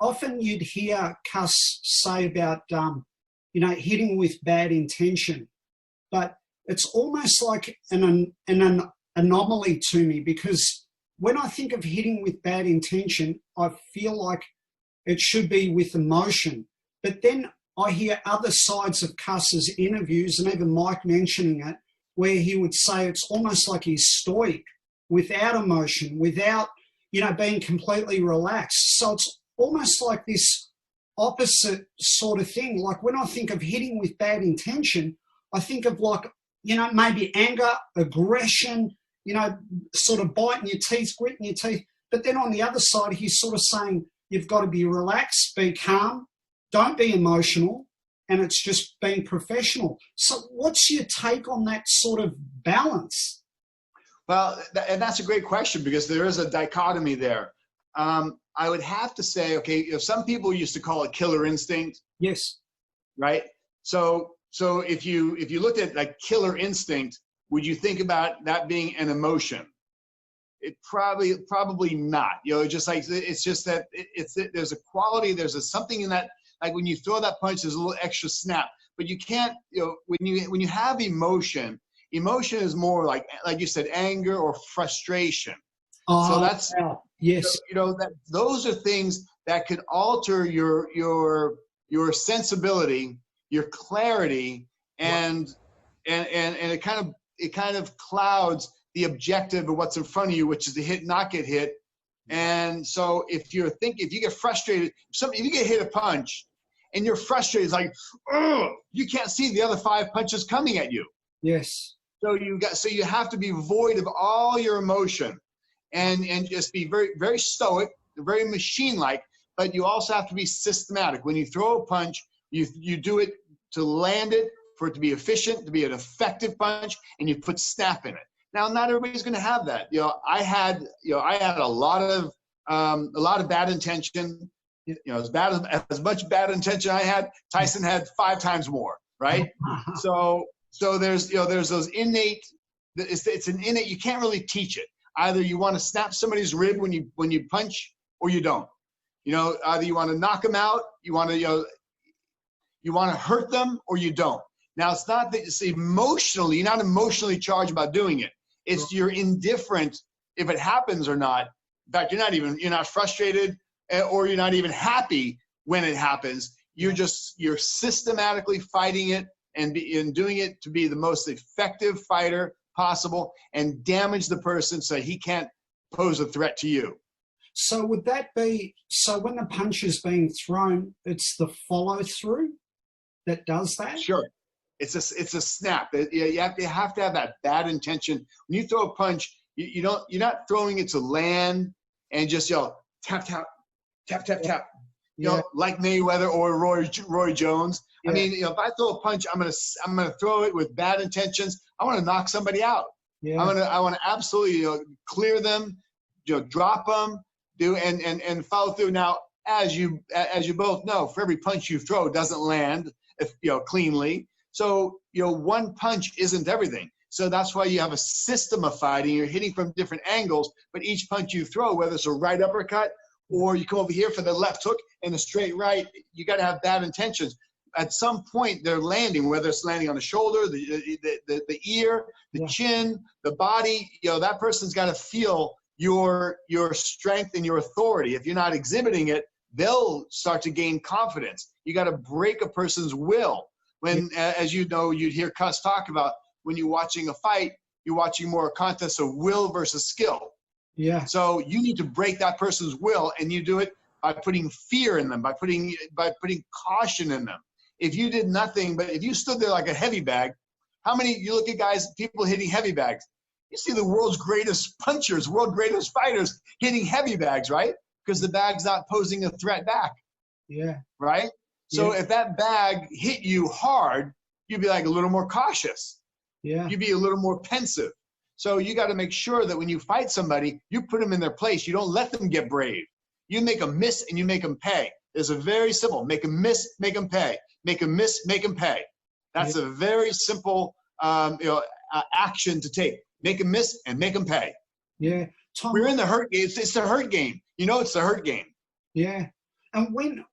often you'd hear Cuss say about, hitting with bad intention, but it's almost like an anomaly to me, because when I think of hitting with bad intention, I feel like it should be with emotion. But then I hear other sides of Cuss's interviews, and even Mike mentioning it, where he would say it's almost like he's stoic, without emotion, without, being completely relaxed. So it's almost like this opposite sort of thing. Like when I think of hitting with bad intention, I think of like, maybe anger, aggression, sort of biting your teeth, gritting your teeth. But then on the other side, he's sort of saying you've got to be relaxed, be calm, don't be emotional, and it's just being professional. So what's your take on that sort of balance? Well, and that's a great question, because there is a dichotomy there. I would have to say, okay, some people used to call it killer instinct. Yes. Right? So if you looked at like killer instinct, would you think about that being an emotion? It probably not. Just like it's just that there's a quality, there's something in that, like when you throw that punch, there's a little extra snap. But you can't, when you have emotion is more like you said, anger or frustration. Oh, so that's yes. That those are things that could alter your sensibility, your clarity, and it kind of clouds the objective of what's in front of you, which is to hit, not get hit. And so if you get frustrated, if you get hit a punch and you're frustrated, it's like, ugh, you can't see the other 5 punches coming at you. Yes. So you have to be void of all your emotion, and just be very, very stoic, very machine-like, but you also have to be systematic. When you throw a punch, you do it to land it, for it to be efficient, to be an effective punch, and you put snap in it. Now, not everybody's going to have that. I had a lot of bad intention. As much bad intention I had, Tyson had 5 times more, right? So there's those innate. It's an innate. You can't really teach it. Either you want to snap somebody's rib when you punch, or you don't. Either you want to knock them out, you want to hurt them, or you don't. Now, it's not that it's emotionally. You're not emotionally charged about doing it. It's you're indifferent if it happens or not. In fact, you're not frustrated, or you're not even happy when it happens. You're systematically fighting it and doing it to be the most effective fighter possible, and damage the person so he can't pose a threat to you. So would that be, when the punch is being thrown, it's the follow through that does that? Sure. It's a snap. You have to have that bad intention. When you throw a punch, you're not throwing it to land and just tap tap tap tap tap. Like Mayweather or Roy Jones. Yeah. I mean, if I throw a punch, I'm gonna throw it with bad intentions. I want to knock somebody out. Yeah. I want to absolutely clear them, drop them, and follow through. Now, as you both know, for every punch you throw doesn't land cleanly. So one punch isn't everything. So that's why you have a system of fighting. You're hitting from different angles, but each punch you throw, whether it's a right uppercut or you come over here for the left hook and a straight right, you got to have bad intentions. At some point, they're landing, whether it's landing on the shoulder, the ear, the chin, the body. That person's got to feel your strength and your authority. If you're not exhibiting it, they'll start to gain confidence. You got to break a person's will. When, as you know, you'd hear Cuss talk about when you're watching a fight, you're watching more a contest of will versus skill. Yeah. So you need to break that person's will, and you do it by putting fear in them, by putting caution in them. If you did nothing, but if you stood there like a heavy bag, you look at people hitting heavy bags, you see the world's greatest punchers, world's greatest fighters hitting heavy bags, right? Because the bag's not posing a threat back. Yeah. Right? So if that bag hit you hard, you'd be like a little more cautious. Yeah. You'd be a little more pensive. So you got to make sure that when you fight somebody, you put them in their place. You don't let them get brave. You make them miss and you make them pay. It's a very simple, make them miss, make them pay. Make them miss, make them pay. That's a very simple action to take. Make them miss and make them pay. Yeah. Tom, we're in the hurt game. It's the hurt game. It's the hurt game. Yeah. and when